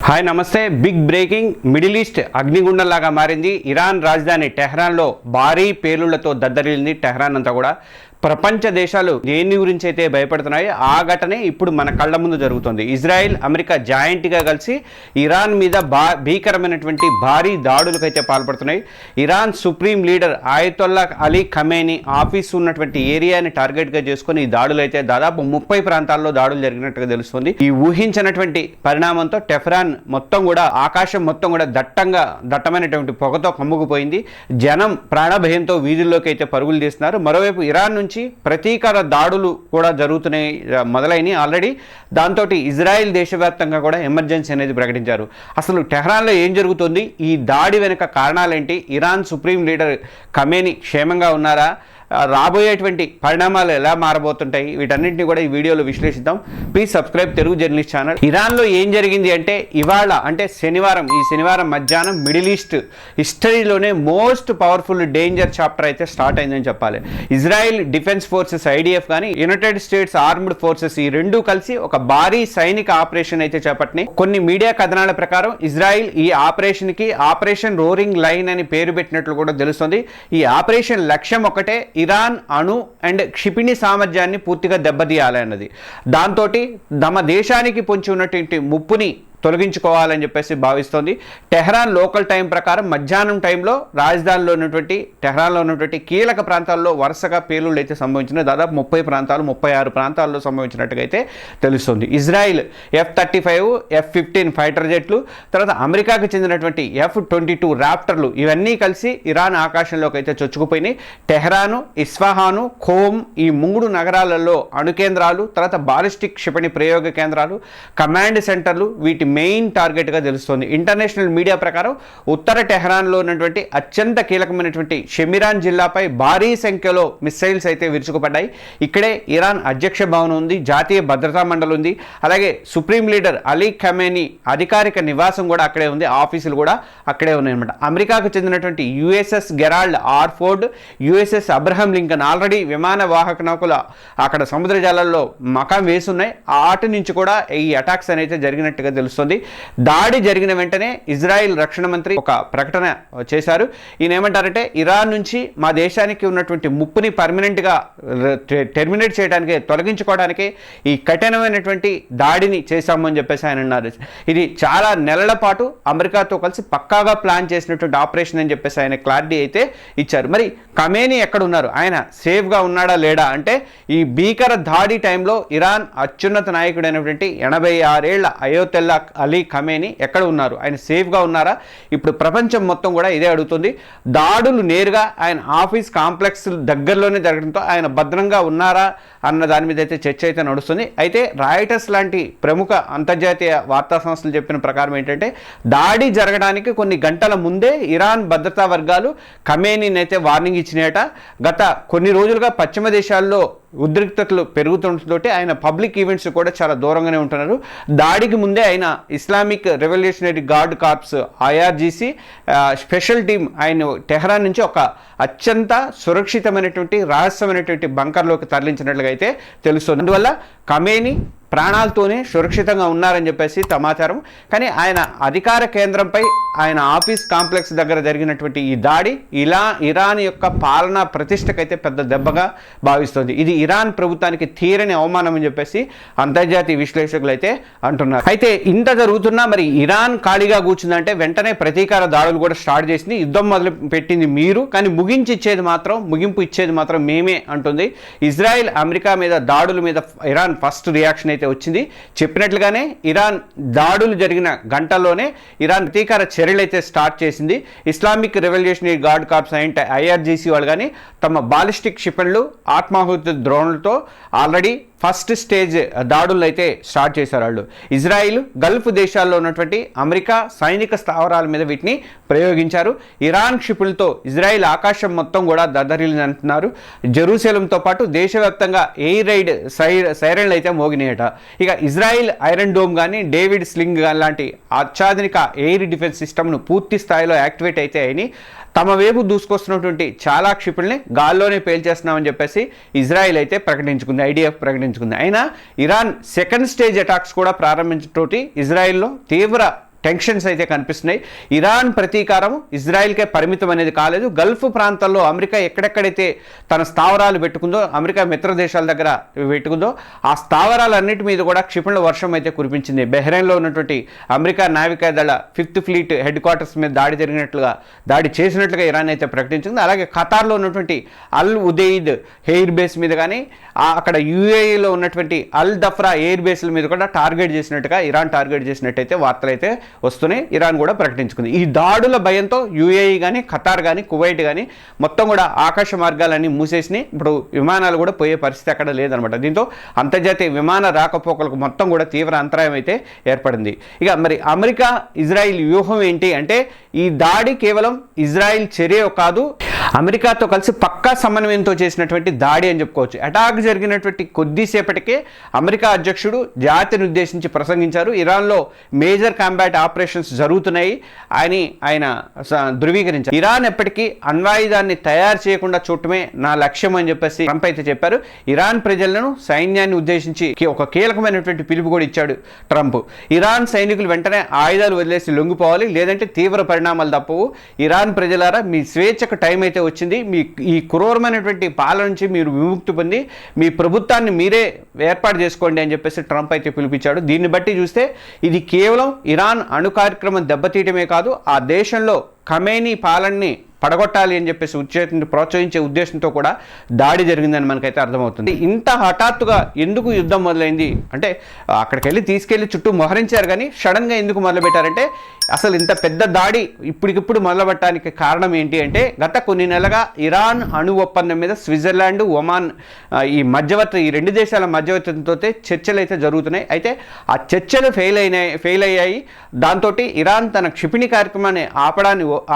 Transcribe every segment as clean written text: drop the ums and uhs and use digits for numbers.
Hi నమస్తే. Big breaking. Middle East అగ్నిగుండంలాగా మారింది. ఇరాన్ రాజధాని టెహ్రాన్లో భారీ పేలుళ్లతో దద్దరిల్లింది టెహ్రాన్ అంతా కూడా. ప్రపంచ దేశాలు దేని గురించి అయితే భయపడుతున్నాయో ఆ ఘటనే ఇప్పుడు మన కళ్ళ ముందు జరుగుతుంది. ఇజ్రాయెల్ అమెరికా జాయింట్గా కలిసి ఇరాన్ మీద భీకరమైనటువంటి భారీ దాడులకు అయితే పాల్పడుతున్నాయి. Iran supreme leader Ayatollah Ali Khamenei office ఉన్నటువంటి ఏరియాని టార్గెట్గా చేసుకుని ఈ దాడులు అయితే దాదాపు 30 ప్రాంతాల్లో దాడులు జరిగినట్టుగా తెలుస్తుంది. ఈ ఊహించినటువంటి పరిణామంతో టెహ్రాన్ మొత్తం కూడా ఆకాశం మొత్తం కూడా దట్టమైనటువంటి పొగతో కమ్ముకుపోయింది. జనం ప్రాణభయంతో వీధుల్లోకి అయితే పరుగులు తీస్తున్నారు. మరోవైపు ఇరాన్ నుంచి ప్రతీకార దాడులు కూడా జరుగుతున్నాయి, మొదలైనవి ఆల్రెడీ. దాంతో ఇజ్రాయెల్ దేశవ్యాప్తంగా కూడా ఎమర్జెన్సీ అనేది ప్రకటించారు. అసలు టెహ్రాన్లో ఏం జరుగుతుంది, ఈ దాడి వెనుక కారణాలేంటి, ఇరాన్ సుప్రీం లీడర్ ఖమేనీ క్షేమంగా ఉన్నారా, రాబోయేటువంటి పరిణామాలు ఎలా మారబోతుంటాయి, వీటన్నింటినీ కూడా ఈ వీడియోలో విశ్లేషిద్దాం. Please subscribe Telugu journalist channel. ఇరాన్లో ఏం జరిగింది అంటే ఇవాళ అంటే ఈ శనివారం మధ్యాహ్నం మిడిల్ ఈస్ట్ హిస్టరీలోనే మోస్ట్ పవర్ఫుల్ డేంజర్ చాప్టర్ అయితే స్టార్ట్ అయిందని చెప్పాలి. ఇజ్రాయెల్ డిఫెన్స్ ఫోర్సెస్ ఐడిఎఫ్ కానీ యునైటెడ్ స్టేట్స్ ఆర్మ్డ్ ఫోర్సెస్ ఈ రెండూ కలిసి ఒక భారీ సైనిక ఆపరేషన్ అయితే చేపట్టినాయి. కొన్ని మీడియా కథనాల ప్రకారం ఇజ్రాయెల్ ఈ ఆపరేషన్కి ఆపరేషన్ రోరింగ్ లైన్ అని పేరు పెట్టినట్లు కూడా తెలుస్తుంది. ఈ ఆపరేషన్ లక్ష్యం ఒకటే, ఇరాన్ అణు అండ్ క్షిపణి సామర్థ్యాన్ని పూర్తిగా దెబ్బతీయాలన్నది. దాంతో తమ దేశానికి పొంచి ఉన్నటువంటి ముప్పుని తొలగించుకోవాలని చెప్పేసి భావిస్తోంది. టెహ్రాన్ లోకల్ టైం ప్రకారం మధ్యాహ్నం టైంలో టెహ్రాన్లో ఉన్నటువంటి కీలక ప్రాంతాల్లో వరుసగా పేలుళ్ళు అయితే సంభవించినాయి. దాదాపు 36 ప్రాంతాల్లో సంభవించినట్టుగా అయితే తెలుస్తుంది. ఇజ్రాయిల్ F-35, F-15 ఫైటర్ జెట్లు, తర్వాత అమెరికాకు చెందినటువంటి F-22 ర్యాప్టర్లు ఇవన్నీ కలిసి ఇరాన్ ఆకాశంలోకి అయితే చొచ్చుకుపోయినాయి. టెహ్రాను, ఇస్ఫహాను, ఖోమ్ ఈ 3 నగరాలలో అణు కేంద్రాలు, తర్వాత బాలిస్టిక్ క్షిపణి ప్రయోగ కేంద్రాలు, కమాండ్ సెంటర్లు వీటి మెయిన్ టార్గెట్గా తెలుస్తోంది. ఇంటర్నేషనల్ మీడియా ప్రకారం ఉత్తర టెహ్రాన్లో ఉన్నటువంటి అత్యంత కీలకమైనటువంటి షెమిరాన్ జిల్లాపై భారీ సంఖ్యలో మిస్సైల్స్ అయితే విరుచుకుపడ్డాయి. ఇక్కడే ఇరాన్ అధ్యక్ష భవనం ఉంది, జాతీయ భద్రతా మండలి ఉంది, అలాగే సుప్రీం లీడర్ అలీ ఖమేనీ అధికారిక నివాసం కూడా అక్కడే ఉంది, ఆఫీసులు కూడా అక్కడే ఉన్నాయన్నమాట. అమెరికాకు చెందినటువంటి USS Gerald R Ford, USS Abraham Lincoln already విమాన వాహక నౌకలు అక్కడ సముద్ర జలాల్లో మకాం వేసున్నాయి. వాటి నుంచి కూడా ఈ అటాక్స్ అనేది జరిగినట్టుగా తెలుస్తుంది. దాడి జరిగిన వెంటనే ఇజ్రాయెల్ రక్షణ మంత్రి ఒక ప్రకటన చేశారు. ఈయన ఏమంటారంటే, ఇరాన్ నుంచి మా దేశానికి ఉన్నటువంటి ముప్పుని పర్మనెంట్గా టెర్మినేట్ చేయడానికి, తొలగించుకోవడానికి ఈ కఠినమైనటువంటి దాడిని చేశామని చెప్పేసి ఆయన అన్నారు. ఇది చాలా నెలల పాటు అమెరికాతో కలిసి పక్కాగా ప్లాన్ చేసినటువంటి ఆపరేషన్ అని చెప్పేసి ఆయన క్లారిటీ అయితే ఇచ్చారు. మరి ఖమేనీ ఎక్కడ ఉన్నారు, ఆయన సేఫ్గా ఉన్నాడా లేడా అంటే, ఈ భీకర దాడి టైంలో ఇరాన్ అత్యున్నత నాయకుడైనటువంటి 86 ఏళ్ల ఆయతొల్లా అలీ ఖమేనీ ఎక్కడ ఉన్నారు, ఆయన సేఫ్గా ఉన్నారా? ఇప్పుడు ప్రపంచం మొత్తం కూడా ఇదే అడుగుతుంది. దాడులు నేరుగా ఆయన ఆఫీస్ కాంప్లెక్స్ దగ్గరలోనే జరగడంతో ఆయన భద్రంగా ఉన్నారా అన్న దాని మీద అయితే చర్చ అయితే నడుస్తుంది. అయితే రాయిటర్స్ లాంటి ప్రముఖ అంతర్జాతీయ వార్తా సంస్థలు చెప్పిన ప్రకారం ఏంటంటే, దాడి జరగడానికి కొన్ని గంటల ముందే ఇరాన్ భద్రతా వర్గాలు ఖమేనీని అయితే వార్నింగ్ ఇచ్చినాయట. గత కొన్ని రోజులుగా పశ్చిమ దేశాల్లో ఉద్రిక్తతలు పెరుగుతుండటంతో ఆయన పబ్లిక్ ఈవెంట్స్ కూడా చాలా దూరంగానే ఉంటున్నారు. దాడికి ముందే ఆయన Islamic revolutionary guard corps IRGC special team ఆయన టెహ్రాన్ నుంచి ఒక అత్యంత సురక్షితమైనటువంటి రహస్యమైనటువంటి బంకర్లోకి తరలించినట్లుగా అయితే తెలుస్తుంది. అందువల్ల ఖమేనీ ప్రాణాలతోనే సురక్షితంగా ఉన్నారని చెప్పేసి సమాచారం. కానీ ఆయన అధికార కేంద్రంపై, ఆయన ఆఫీస్ కాంప్లెక్స్ దగ్గర జరిగినటువంటి ఈ దాడి ఇరాన్ యొక్క పాలనా ప్రతిష్టకైతే పెద్ద దెబ్బగా భావిస్తుంది. ఇది ఇరాన్ ప్రభుత్వానికి తీరని అవమానం అని చెప్పేసి అంతర్జాతీయ విశ్లేషకులు అయితే అంటున్నారు. అయితే ఇంత జరుగుతున్నా మరి ఇరాన్ ఖాళీగా కూర్చుందంటే వెంటనే ప్రతీకార దాడులు కూడా స్టార్ట్ చేసింది. యుద్ధం మొదలు పెట్టింది మీరు, కానీ ముగింపు ఇచ్చేది మాత్రం మేమే అంటుంది. ఇజ్రాయెల్ అమెరికా మీద దాడుల మీద ఇరాన్ ఫస్ట్ రియాక్షన్ అయితే వచ్చింది. చెప్పినట్లుగానే ఇరాన్ దాడులు జరిగిన గంటల్లోనే ఇరాన్ ప్రతీకార చర్యలు అయితే స్టార్ట్ చేసింది. Islamic revolutionary guard corps IRGC వాళ్ళు కానీ తమ బాలిస్టిక్ క్షిపణులు, ఆత్మాహుతి డ్రోన్లతో ఆల్రెడీ ఫస్ట్ స్టేజ్ దాడులను అయితే స్టార్ట్ చేశారు వాళ్ళు. ఇజ్రాయిల్, గల్ఫ్ దేశాల్లో ఉన్నటువంటి అమెరికా సైనిక స్థావరాల మీద వీటిని ప్రయోగించారు. ఇరాన్ క్షిపణులతో ఇజ్రాయిల్ ఆకాశం మొత్తం కూడా దద్దరిల్లిందంటున్నారు. జెరూసలంతో పాటు దేశవ్యాప్తంగా ఎయిర్ రైడ్ సైరన్లు అయితే మోగినాయట. ఇక ఇజ్రాయిల్ ఐరన్ డోమ్ కానీ, డేవిడ్ స్లింగ్ లాంటి అత్యాధునిక ఎయిర్ డిఫెన్స్ సిస్టమ్ను పూర్తి స్థాయిలో యాక్టివేట్ అయితే అయినాయి. తమ వైపు దూసుకొస్తున్నటువంటి చాలా క్షిపణుల్ని గాల్లోనే పేల్చేస్తున్నామని చెప్పేసి ఇజ్రాయెల్ అయితే ప్రకటించుకుంది, ఐడిఎఫ్ ప్రకటించుకుంది. అయినా ఇరాన్ సెకండ్ స్టేజ్ అటాక్స్ కూడా ప్రారంభించటోటి ఇజ్రాయెల్లో తీవ్ర టెన్షన్స్ అయితే కనిపిస్తున్నాయి. ఇరాన్ ప్రతీకారం ఇజ్రాయెల్కే పరిమితం అనేది కాలేదు. గల్ఫ్ ప్రాంతాల్లో అమెరికా ఎక్కడెక్కడైతే తన స్థావరాలు పెట్టుకుందో, అమెరికా మిత్ర దేశాల దగ్గర పెట్టుకుందో, ఆ స్థావరాలన్నిటి మీద కూడా క్షిపణుల వర్షం అయితే కురిపించింది. బెహ్రెయిన్లో ఉన్నటువంటి అమెరికా నావికాదళ 5th ఫ్లీట్ హెడ్ క్వార్టర్స్ మీద దాడి చేసినట్లుగా ఇరాన్ అయితే ప్రకటించింది. అలాగే ఖతార్లో ఉన్నటువంటి అల్ ఉదైద్ ఎయిర్ బేస్ మీద కానీ, అక్కడ యూఏఈలో ఉన్నటువంటి అల్ దఫ్రా ఎయిర్ బేస్ల మీద కూడా టార్గెట్ చేసినట్టుగా ఇరాన్ టార్గెట్ చేసినట్టయితే వార్తలు అయితే వస్తున్నాయి. ఇరాన్ కూడా ప్రకటించుకుంది. ఈ దాడుల భయంతో యూఏఈ కానీ, ఖతార్ కానీ, కువైట్ కానీ మొత్తం కూడా ఆకాశ మార్గాలన్నీ మూసేసినాయి. ఇప్పుడు విమానాలు కూడా పోయే పరిస్థితి అక్కడ లేదనమాట. దీంతో అంతర్జాతీయ విమాన రాకపోకలకు మొత్తం కూడా తీవ్ర అంతరాయం అయితే ఏర్పడింది. ఇక మరి అమెరికా ఇజ్రాయిల్ వ్యూహం ఏంటి అంటే, ఈ దాడి కేవలం ఇజ్రాయిల్ చర్య కాదు, అమెరికాతో కలిసి పక్కా సమన్వయంతో చేసినటువంటి దాడి అని చెప్పుకోవచ్చు. అటాక్ జరిగినటువంటి కొద్దిసేపటికే అమెరికా అధ్యక్షుడు జాతిని ఉద్దేశించి ప్రసంగించారు. ఇరాన్లో మేజర్ కాంబాట్ ఆపరేషన్స్ జరుగుతున్నాయి అని ఆయన ధృవీకరించారు. ఇరాన్ ఎప్పటికీ అణ్వాయుధాన్ని తయారు చేయకుండా చూడటమే నా లక్ష్యం అని చెప్పేసి ట్రంప్ అయితే చెప్పారు. ఇరాన్ ప్రజలను, సైన్యాన్ని ఉద్దేశించి ఒక కీలకమైనటువంటి పిలుపు కూడా ఇచ్చాడు ట్రంప్. ఇరాన్ సైనికులు వెంటనే ఆయుధాలు వదిలేసి లొంగిపోవాలి, లేదంటే తీవ్ర పరిణామాలు తప్పవు. ఇరాన్ ప్రజలారా, మీ స్వేచ్ఛకు టైం అయితే వచ్చింది. మీ ఈ క్రూరమైనటువంటి పాలన నుంచి మీరు విముక్తి పొంది మీ ప్రభుత్వాన్ని మీరే ఏర్పాటు చేసుకోండి అని చెప్పేసి ట్రంప్ అయితే పిలిపించాడు. దీన్ని బట్టి చూస్తే ఇది కేవలం ఇరాన్ అణు కార్యక్రమం దెబ్బతీయటమే కాదు, ఆ దేశంలో ఖమేనీ పాలనని పడగొట్టాలి అని చెప్పేసి ప్రోత్సహించే ఉద్దేశంతో కూడా దాడి జరిగిందని మనకైతే అర్థమవుతుంది. ఇంత హఠాత్తుగా ఎందుకు యుద్ధం మొదలైంది అంటే, అక్కడికి వెళ్ళి తీసుకెళ్లి చుట్టూ మోహరించారు, కానీ సడన్గా ఎందుకు మొదలుపెట్టారంటే, అసలు ఇంత పెద్ద దాడి ఇప్పటికిప్పుడు మొదలుపెట్టడానికి కారణం ఏంటి అంటే, గత కొన్ని నెలలుగా ఇరాన్ అణు ఒప్పందం మీద స్విట్జర్లాండ్, ఒమాన్ ఈ మధ్యవర్తి, ఈ రెండు దేశాల మధ్యవర్తితో చర్చలు అయితే జరుగుతున్నాయి. అయితే ఆ చర్చలు ఫెయిల్ అయ్యాయి. దాంతో ఇరాన్ తన క్షిపణి కార్యక్రమాన్ని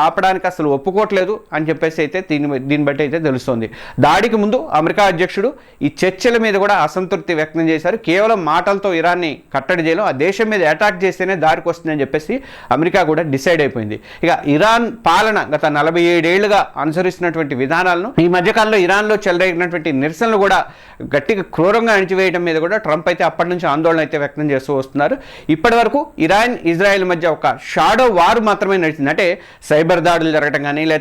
ఆపడానికి అసలు ఒప్పుకోవట్లేదు అని చెప్పేసి అయితే దీన్ని బట్టి అయితే తెలుస్తోంది. దాడికి ముందు అమెరికా అధ్యక్షుడు ఈ చర్చల మీద కూడా అసంతృప్తి వ్యక్తం చేశారు. కేవలం మాటలతో ఇరాన్ని కట్టడి చేయడం, ఆ దేశం మీద అటాక్ చేస్తేనే దారికి వస్తుందని చెప్పేసి అమెరికా కూడా డిసైడ్ అయిపోయింది. ఇక ఇరాన్ పాలన గత 47 ఏళ్లుగా అనుసరిస్తున్నటువంటి విధానాలను, ఈ మధ్యకాలంలో ఇరాన్లో చెలరేగినటువంటి నిరసనలు కూడా గట్టిగా క్రూరంగా అణిచివేయడం మీద కూడా ట్రంప్ అయితే అప్పటి నుంచి ఆందోళన అయితే వ్యక్తం చేస్తూ వస్తున్నారు. ఇప్పటి వరకు ఇరాన్, ఇజ్రాయెల్ మధ్య ఒక షాడో వార్ మాత్రమే నడిచింది. అంటే సైబర్ దాడులు జరగడం కానీ, లేకపోతే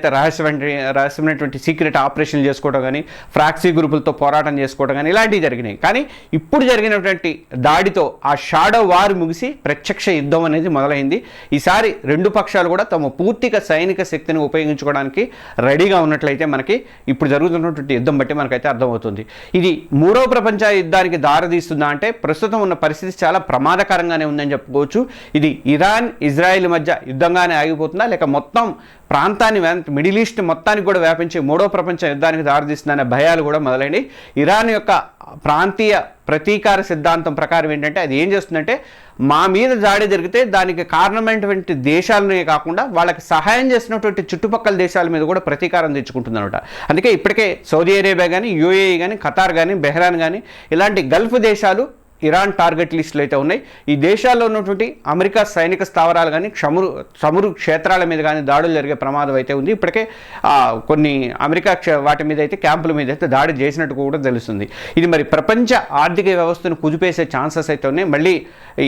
రహస్యమైనటువంటి సీక్రెట్ ఆపరేషన్లు చేసుకోవడం కానీ, ఫ్రాక్సీ గ్రూపులతో పోరాటం చేసుకోవడం కానీ ఇలాంటివి జరిగినాయి. కానీ ఇప్పుడు జరిగినటువంటి దాడితో ఆ షాడో వార్ ముగిసి ప్రత్యక్ష యుద్ధం అనేది మొదలైంది. ఈసారి రెండు పక్షాలు కూడా తమ పూర్తిగా సైనిక శక్తిని ఉపయోగించుకోవడానికి రెడీగా ఉన్నట్లయితే మనకి ఇప్పుడు జరుగుతున్నటువంటి యుద్ధం బట్టి మనకైతే అర్థమవుతుంది. ఇది మూడవ ప్రపంచ యుద్ధానికి దారితీస్తుందా అంటే, ప్రస్తుతం ఉన్న పరిస్థితి చాలా ప్రమాదకరంగానే ఉందని చెప్పుకోవచ్చు. ఇది ఇరాన్, ఇజ్రాయెల్ మధ్య యుద్ధంగానే ఆగిపోతుందా, లేక మొత్తం ప్రాంతాన్ని, మిడిల్ ఈస్ట్ మొత్తానికి కూడా వ్యాపించి మూడో ప్రపంచ యుద్ధానికి దారితీస్తుందనే భయాలు కూడా మొదలైనవి. ఇరాన్ యొక్క ప్రాంతీయ ప్రతీకార సిద్ధాంతం ప్రకారం ఏంటంటే, అది ఏం చేస్తుందంటే, మా మీద దాడి జరిగితే దానికి కారణమైనటువంటి దేశాలనే కాకుండా వాళ్ళకి సహాయం చేసినటువంటి చుట్టుపక్కల దేశాల మీద కూడా ప్రతీకారం తెచ్చుకుంటుంది అనమాట. అందుకే ఇప్పటికే సౌదీ అరేబియా కానీ, యూఏఈ కానీ, ఖతార్ కానీ, బెహ్రాన్ కానీ ఇలాంటి గల్ఫ్ దేశాలు ఇరాన్ టార్గెట్ లిస్టులు అయితే ఉన్నాయి. ఈ దేశాల్లో ఉన్నటువంటి అమెరికా సైనిక స్థావరాలు కానీ, చమురు క్షేత్రాల మీద కానీ దాడులు జరిగే ప్రమాదం అయితే ఉంది. ఇప్పటికే కొన్ని అమెరికా వాటి మీద అయితే, క్యాంపుల మీద అయితే దాడి చేసినట్టు కూడా తెలుస్తుంది. ఇది మరి ప్రపంచ ఆర్థిక వ్యవస్థను కుదిపేసే ఛాన్సెస్ అయితే ఉన్నాయి. మళ్ళీ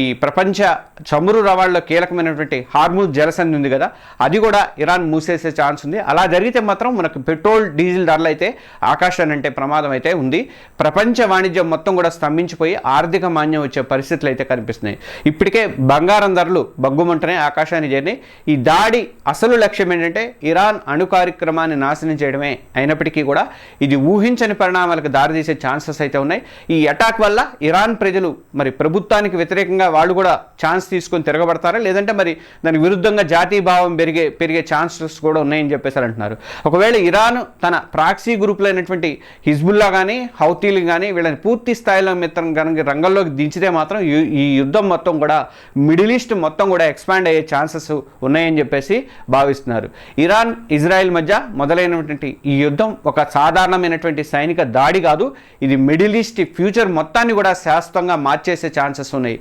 ఈ ప్రపంచ చమురు రవాణాలో కీలకమైనటువంటి హార్ముజ్ జలసంధి ఉంది కదా, అది కూడా ఇరాన్ మూసేసే ఛాన్స్ ఉంది. అలా జరిగితే మాత్రం మనకు పెట్రోల్, డీజిల్ ధరలు అయితే ఆకాశాన్ని అంటే ప్రమాదం అయితే ఉంది. ప్రపంచ వాణిజ్యం మొత్తం కూడా స్తంభించిపోయి ఆర్థిక మాన్యం వచ్చే పరిస్థితులు అయితే కనిపిస్తున్నాయి. ఇప్పటికే బంగారం ధరలు బగ్గుమంటనే ఆకాశాన్ని చేరినాయి. ఈ దాడి అసలు లక్ష్యం ఏంటంటే ఇరాన్ అణు కార్యక్రమాన్ని నాశనం చేయడమే అయినప్పటికీ కూడా ఇది ఊహించని పరిణామాలకు దారితీసే ఛాన్సెస్ అయితే ఉన్నాయి. ఈ అటాక్ వల్ల ఇరాన్ ప్రజలు మరి ప్రభుత్వానికి వ్యతిరేకంగా వాళ్ళు కూడా ఛాన్స్ తీసుకొని తిరగబడతారా, లేదంటే మరి దానికి విరుద్ధంగా జాతీయ భావం పెరిగే ఛాన్సెస్ కూడా ఉన్నాయని చెప్పేసి అంటున్నారు. ఒకవేళ ఇరాన్ తన ప్రాక్సీ గ్రూపులైనటువంటి హిజ్బుల్లా కానీ, హౌతీలు కానీ వీళ్ళని పూర్తి స్థాయిలో రంగంలోకి దించితే మాత్రం ఈ యుద్ధం మొత్తం కూడా మిడిల్ ఈస్ట్ మొత్తం కూడా ఎక్స్పాండ్ అయ్యే ఛాన్సెస్ ఉన్నాయని చెప్పేసి భావిస్తున్నారు. ఇరాన్, ఇజ్రాయెల్ మధ్య మొదలైనటువంటి ఈ యుద్ధం ఒక సాధారణమైనటువంటి సైనిక దాడి కాదు, ఇది మిడిల్ ఈస్ట్ ఫ్యూచర్ మొత్తాన్ని కూడా శాశ్వతంగా మార్చేసే ఛాన్సెస్ ఉన్నాయి.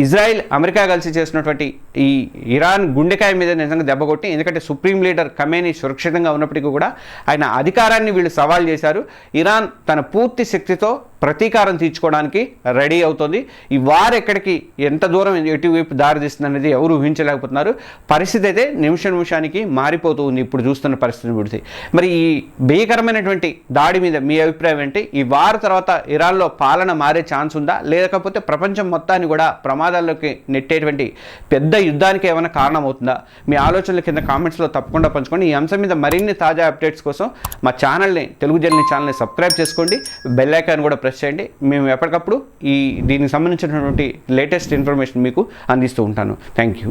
ఇజ్రాయెల్, అమెరికా కలిసి చేసినటువంటి ఈ ఇరాన్ గుండెకాయ మీద నిజంగా దెబ్బ కొట్టి, ఎందుకంటే సుప్రీం లీడర్ ఖమేనీ సురక్షితంగా ఉన్నప్పటికీ కూడా ఆయన అధికారాన్ని వీళ్ళు సవాల్ చేశారు. ఇరాన్ తన పూర్తి శక్తితో ప్రతీకారం తీర్చుకోవడానికి రెడీ అవుతుంది. ఈ వార్ ఎక్కడికి ఎంత దూరం ఎటువైపు దారితీస్తుంది అనేది ఎవరు ఊహించలేకపోతున్నారు. పరిస్థితి అయితే నిమిషానికి మారిపోతూ ఉంది ఇప్పుడు చూస్తున్న పరిస్థితిని పెడితే. మరి ఈ భీకరమైనటువంటి దాడి మీద మీ అభిప్రాయం ఏంటి? ఈ వార్ తర్వాత ఇరాన్లో పాలన మారే ఛాన్స్ ఉందా, లేకపోతే ప్రపంచం మొత్తాన్ని కూడా ప్రమాదాల్లోకి నెట్టేటువంటి పెద్ద యుద్ధానికి ఏమైనా కారణమవుతుందా? మీ ఆలోచనల కింద కామెంట్స్లో తప్పకుండా పంచుకోండి. ఈ అంశం మీద మరిన్ని తాజా అప్డేట్స్ కోసం మా ఛానల్ని, తెలుగు జర్నీ ఛానల్ని సబ్స్క్రైబ్ చేసుకోండి, బెల్ ఐకాన్ కూడా ప్రెస్ చేయండి. మేము ఎప్పటికప్పుడు దీనికి సంబంధించినటువంటి లేటెస్ట్ ఇన్ఫర్మేషన్ మీకు అందిస్తూ ఉంటాను. Thank you.